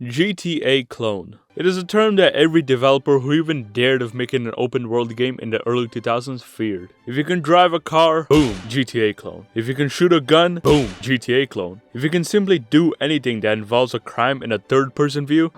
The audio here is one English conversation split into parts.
GTA clone. It is a term that every developer who even dared of making an open world game in the early 2000s feared. If you can drive a car, boom, GTA clone. If you can shoot a gun, boom, GTA clone. If you can simply do anything that involves a crime in a third-person view,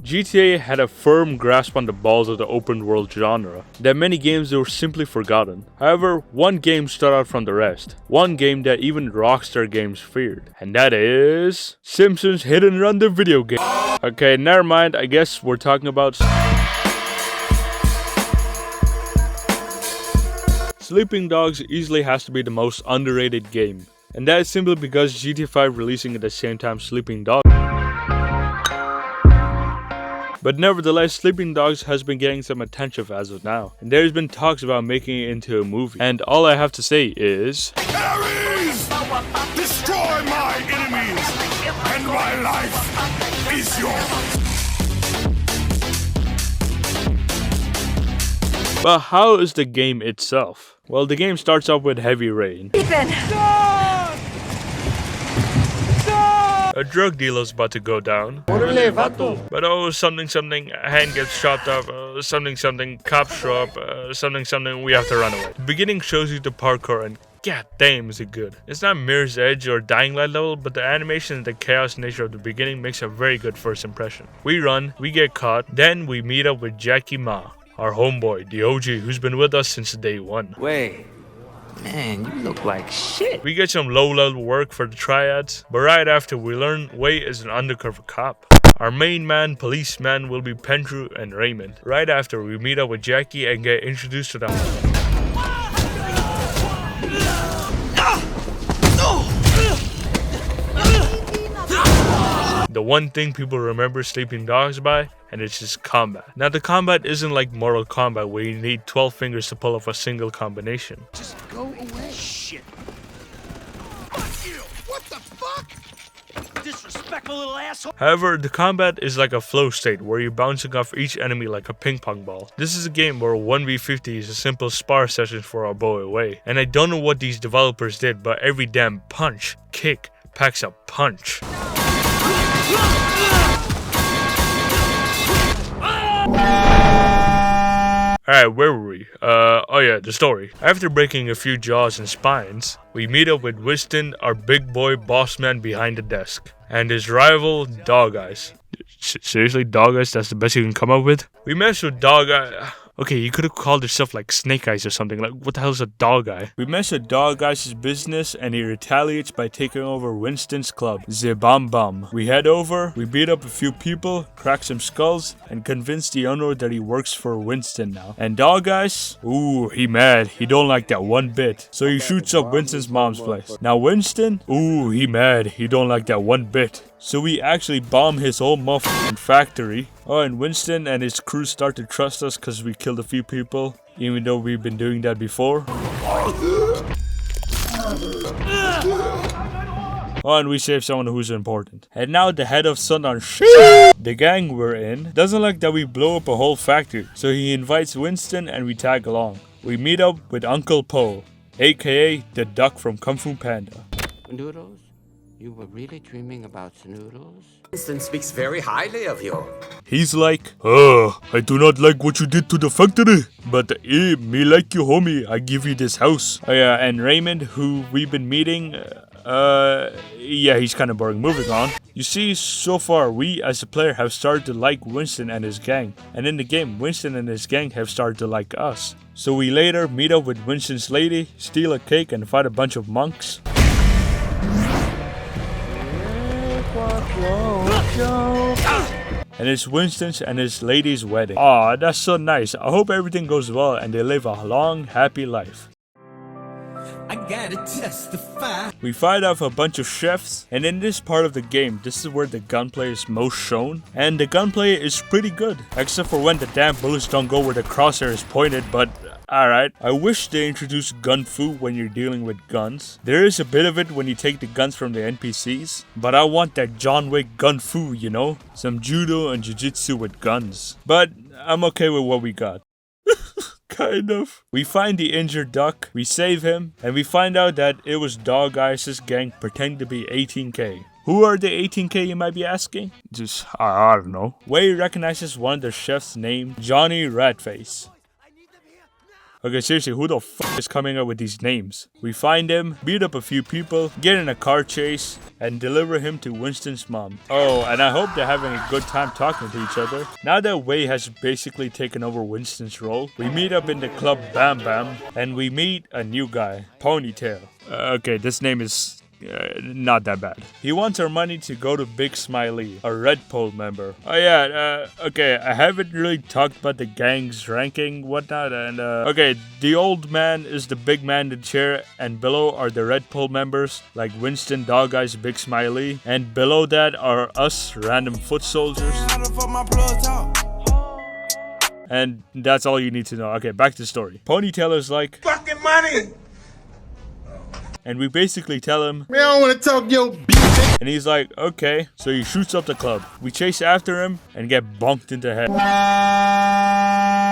GTA had a firm grasp on the balls of the open world genre, that many games were simply forgotten. However, one game stood out from the rest, one game that even Rockstar Games feared, and that is Simpsons Hit and Run the video game. Okay, never mind, I guess we're talking about Sleeping Dogs easily has to be the most underrated game, and that is simply because GTA 5 releasing at the same time Sleeping Dogs. But nevertheless, Sleeping Dogs has been getting some attention as of now, and there's been talks about making it into a movie. And all I have to say is, Ares! Destroy my enemies, and my life is yours! but how is the game itself? Well, the game starts off with heavy rain. Ethan! A drug dealer's about to go down. But oh, something, a hand gets chopped up, something, cops show up, something, we have to run away. The beginning shows you the parkour and god damn is it good. It's not Mirror's Edge or Dying Light level, but the animation and the chaos nature of the beginning makes a very good first impression. We run, we get caught, then we meet up with Jackie Ma, our homeboy, the OG, who's been with us since day one. Wait. Man, you look like shit. We get some low-level work for the triads, but right after we learn Wei is an undercover cop. Our main man, policeman, will be Pendrew and Raymond. Right after we meet up with Jackie and get introduced to them. The one thing people remember Sleeping Dogs by, and it's just combat. Now the combat isn't like Mortal Kombat where you need 12 fingers to pull off a single combination. Just go away. Shit. Fuck you! What the fuck? Disrespectful little asshole. However, the combat is like a flow state where you're bouncing off each enemy like a ping pong ball. This is a game where 1v50 is a simple spar session for our boy Wei. And I don't know what these developers did, but every damn punch, kick, packs a punch. Alright, where were we? Oh yeah, the story. After breaking a few jaws and spines, we meet up with Winston, our big boy boss man behind the desk, and his rival, Dog Eyes. Seriously, Dog Eyes? That's the best you can come up with? We mess with Dog Eye. Okay, you could have called yourself like Snake Eyes or something. Like, what the hell is a Dog Eye? We mess with Dog Eyes' business and he retaliates by taking over Winston's club, the Bum Bum. We head over, we beat up a few people, crack some skulls, and convince the owner that he works for Winston now. And Dog Eyes? Ooh, he mad. He don't like that one bit. So he shoots up Winston's mom's place. Now Winston? Ooh, he mad. He don't like that one bit. So we actually bomb his whole motherfucking factory. Oh, and Winston and his crew start to trust us because we killed a few people, even though we've been doing that before. Oh, and we save someone who's important. And now the head of Sundown the gang we're in doesn't like that we blow up a whole factory, so he invites Winston and we tag along. We meet up with Uncle Po, aka the duck from Kung Fu Panda. Noodles? You were really dreaming about noodles? Winston speaks very highly of you. He's like, I do not like what you did to the factory, but me like you, homie, I give you this house. Oh yeah, and Raymond, who we've been meeting, yeah, he's kind of boring. Moving on. You see, so far, we as a player have started to like Winston and his gang, and in the game, Winston and his gang have started to like us. So we later meet up with Winston's lady, steal a cake, and fight a bunch of monks. And it's Winston's and his lady's wedding. Aw, that's so nice. I hope everything goes well and they live a long, happy life. I gotta testify. We fight off a bunch of chefs, and in this part of the game, this is where the gunplay is most shown. And the gunplay is pretty good, except for when the damn bullets don't go where the crosshair is pointed, but alright. I wish they introduced gun fu when you're dealing with guns. There is a bit of it when you take the guns from the NPCs, but I want that John Wick gun fu, you know? Some judo and jiu-jitsu with guns. But I'm okay with what we got. Kind of. We find the injured duck, we save him, and we find out that it was Dog Eyes' gang pretending to be 18K. Who are the 18K, you might be asking? Just, I don't know. Wei recognizes one of the chefs named Johnny Ratface. Okay, seriously, who the f is coming up with these names? We find him, beat up a few people, get in a car chase, and deliver him to Winston's mom. Oh, and I hope they're having a good time talking to each other. Now that Wei has basically taken over Winston's role, we meet up in the club Bam Bam, and we meet a new guy, Ponytail. Okay, this name is not that bad. He wants our money to go to Big Smiley, a Red Pole member. Oh yeah, okay, I haven't really talked about the gang's ranking, whatnot, and okay, the old man is the big man in the chair, and below are the Red Pole members, like Winston, Dog Eyes, Big Smiley, and below that are us, random foot soldiers. And that's all you need to know. Okay, back to the story. Ponytail is like, Fucking money! and we basically tell him, Man, I don't want to talk yo bitch. and he's like, okay, so he shoots up the club. We chase after him and get bonked in the head.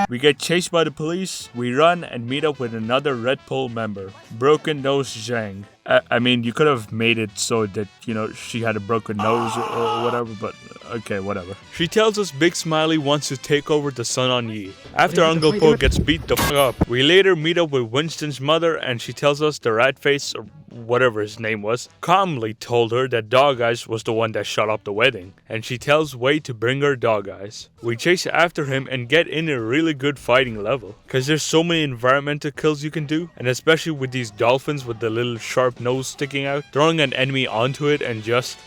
We get chased by the police, we run and meet up with another Red Pole member, Broken Nose Zhang. I mean, you could have made it so that, you know, she had a broken nose or whatever, but okay, whatever. She tells us Big Smiley wants to take over the Sun on Yi. After Uncle Po gets beat the f up, we later meet up with Winston's mother and she tells us the rat face, or whatever his name was, calmly told her that Dog Eyes was the one that shut up the wedding. And she tells Wei to bring her Dog Eyes. We chase after him and get in a really good fighting level. Cause there's so many environmental kills you can do. And especially with these dolphins with the little sharp nose sticking out, throwing an enemy onto it and just...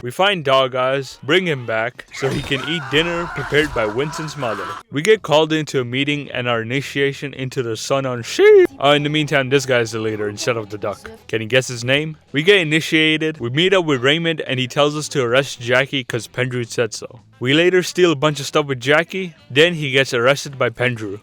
We find Dog Eyes, bring him back, so he can eat dinner prepared by Winston's mother. We get called into a meeting and our initiation into the Sun on Shi. In the meantime, this guy's the leader instead of the duck. Can you guess his name? We get initiated, we meet up with Raymond and he tells us to arrest Jackie cause Pendrew said so. We later steal a bunch of stuff with Jackie, then he gets arrested by Pendrew.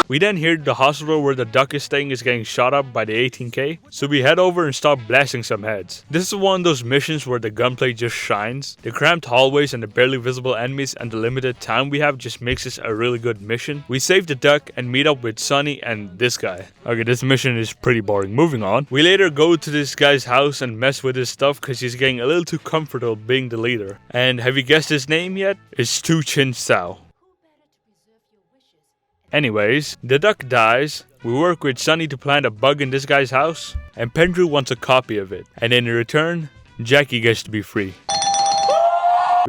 We then hear the hospital where the duck is staying is getting shot up by the 18K, so we head over and start blasting some heads. This is one of those missions where the gunplay just shines. The cramped hallways and the barely visible enemies and the limited time we have just makes this a really good mission. We save the duck and meet up with Sonny and this guy. Okay, this mission is pretty boring. Moving on. We later go to this guy's house and mess with his stuff because he's getting a little too comfortable being the leader. And have you guessed his name yet? It's Tu Chin Sao. Anyways, the duck dies, we work with Sonny to plant a bug in this guy's house, and Pendrew wants a copy of it, and in return, Jackie gets to be free.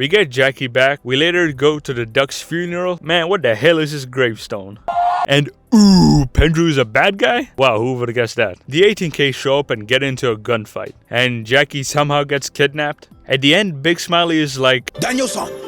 We get Jackie back, we later go to the duck's funeral. Man, what the hell is his gravestone? And ooh, Pendrew is a bad guy? Wow, who would have guessed that? The 18K show up and get into a gunfight, and Jackie somehow gets kidnapped. At the end, Big Smiley is like, Daniel-san.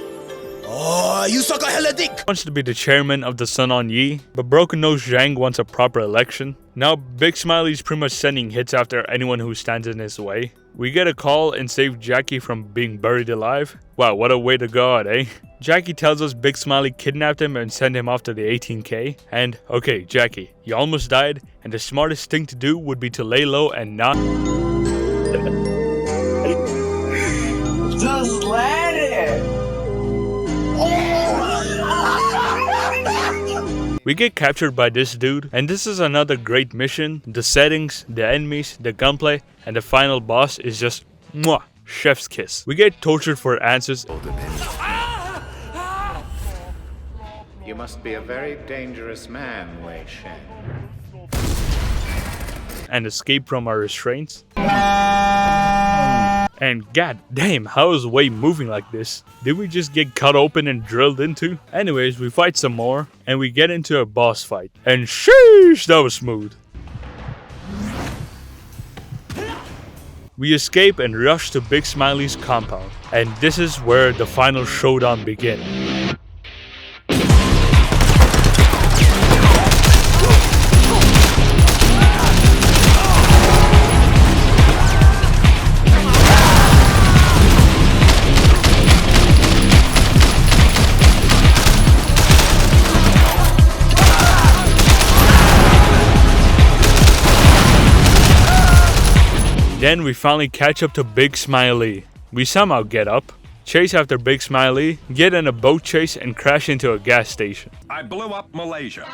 Oh, you suck a hella dick! Wants to be the chairman of the Sun on Yi, but Broken Nose Zhang wants a proper election. Now Big Smiley's pretty much sending hits after anyone who stands in his way. We get a call and save Jackie from being buried alive. Wow, what a way to go out, eh? Jackie tells us Big Smiley kidnapped him and sent him off to the 18K. And, okay, Jackie, you almost died, and the smartest thing to do would be to lay low and not... Just let it! We get captured by this dude, and this is another great mission. The settings, the enemies, the gunplay, and the final boss is just mwah, chef's kiss. We get tortured for answers. You must be a very dangerous man, Wei Shen. And escape from our restraints. And god damn, how is Wei moving like this? Did we just get cut open and drilled into? Anyways, we fight some more, and we get into a boss fight. And sheesh, that was smooth. We escape and rush to Big Smiley's compound. And this is where the final showdown begins. Then we finally catch up to Big Smiley. We somehow get up, chase after Big Smiley, get in a boat chase and crash into a gas station. I blew up Malaysia.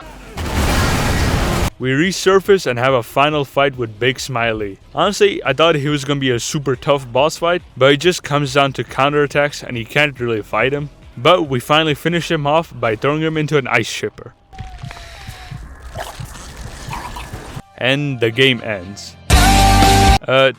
We resurface and have a final fight with Big Smiley. Honestly, I thought he was gonna be a super tough boss fight, but it just comes down to counterattacks and you can't really fight him. But we finally finish him off by throwing him into an ice shipper. And the game ends.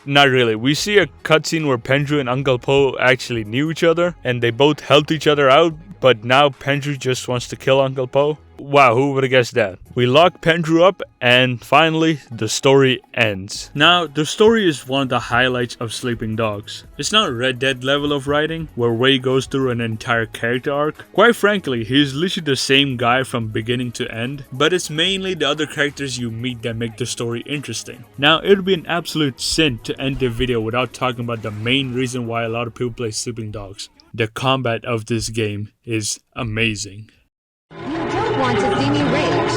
Not really. We see a cutscene where Pendrew and Uncle Po actually knew each other and they both helped each other out, but now Pendrew just wants to kill Uncle Po. Wow, who would have guessed that? We lock Pendrew up and finally the story ends. Now, the story is one of the highlights of Sleeping Dogs. It's not Red Dead level of writing where Wei goes through an entire character arc. Quite frankly, he's literally the same guy from beginning to end, but it's mainly the other characters you meet that make the story interesting. Now, it would be an absolute sin to end the video without talking about the main reason why a lot of people play Sleeping Dogs. The combat of this game is amazing. You don't want to see me rage.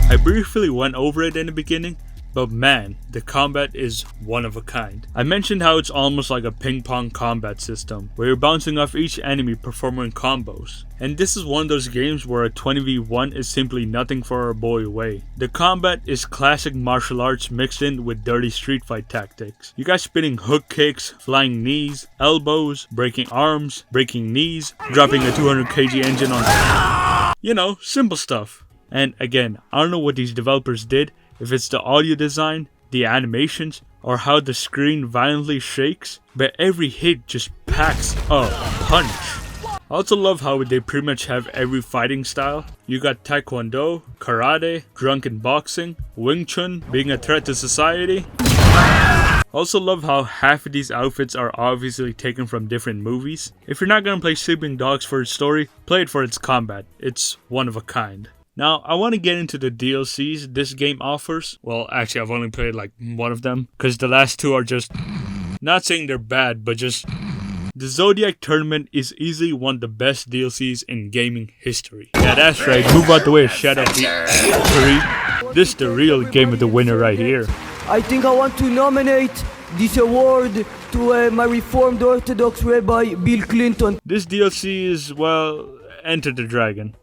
I briefly went over it in the beginning, but man, the combat is one of a kind. I mentioned how it's almost like a ping pong combat system, where you're bouncing off each enemy performing combos. And this is one of those games where a 20v1 is simply nothing for our boy Wei. The combat is classic martial arts mixed in with dirty street fight tactics. You got spinning hook kicks, flying knees, elbows, breaking arms, breaking knees, dropping a 200 kg engine on... You know, simple stuff. And again, I don't know what these developers did, if it's the audio design, the animations, or how the screen violently shakes, but every hit just packs a punch. I also love how they pretty much have every fighting style. You got Taekwondo, Karate, drunken boxing, Wing Chun being a threat to society. Also love how half of these outfits are obviously taken from different movies. If you're not gonna play Sleeping Dogs for its story, play it for its combat. It's one of a kind. Now, I want to get into the DLCs this game offers. Well, actually, I've only played like one of them, because the last two are just... Not saying they're bad, but just... The Zodiac Tournament is easily one of the best DLCs in gaming history. Yeah, that's right, move out the way, shut up. This is the real game of the winner right here. I think I want to nominate this award to my Reformed Orthodox Rabbi Bill Clinton. This DLC is, well, Enter the Dragon.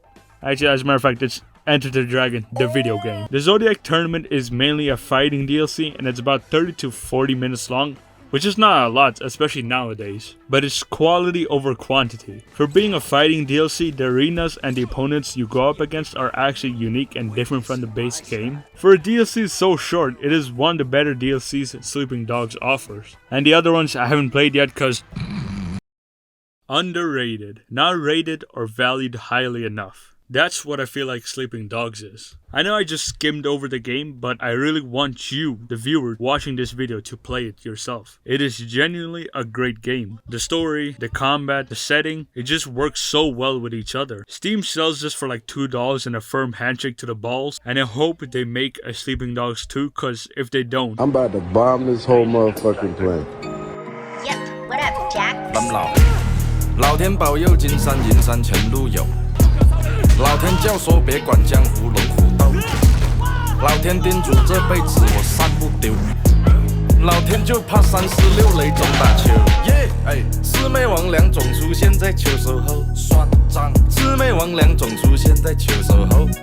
Actually, as a matter of fact, it's Enter the Dragon, the video game. The Zodiac Tournament is mainly a fighting DLC and it's about 30 to 40 minutes long, which is not a lot, especially nowadays. But it's quality over quantity. For being a fighting DLC, the arenas and the opponents you go up against are actually unique and different from the base game. For a DLC so short, it is one of the better DLCs Sleeping Dogs offers. And the other ones I haven't played yet because... Underrated. Not rated or valued highly enough. That's what I feel like Sleeping Dogs is. I know I just skimmed over the game, but I really want you, the viewer, watching this video to play it yourself. It is genuinely a great game. The story, the combat, the setting, it just works so well with each other. Steam sells this for like $2 and a firm handshake to the balls, and I hope they make a Sleeping Dogs 2, cause if they don't... I'm about to bomb this whole motherfucking plane. Yep, what up, Jack? 諗老，老天保佑金山银山前路有。 老天教唆别管江湖龙虎斗，老天叮嘱这辈子我散不丢，老天就怕346雷中打球。耶，魑魅魍魉总出现在秋收后，算账。魑魅魍魉总出现在秋收后。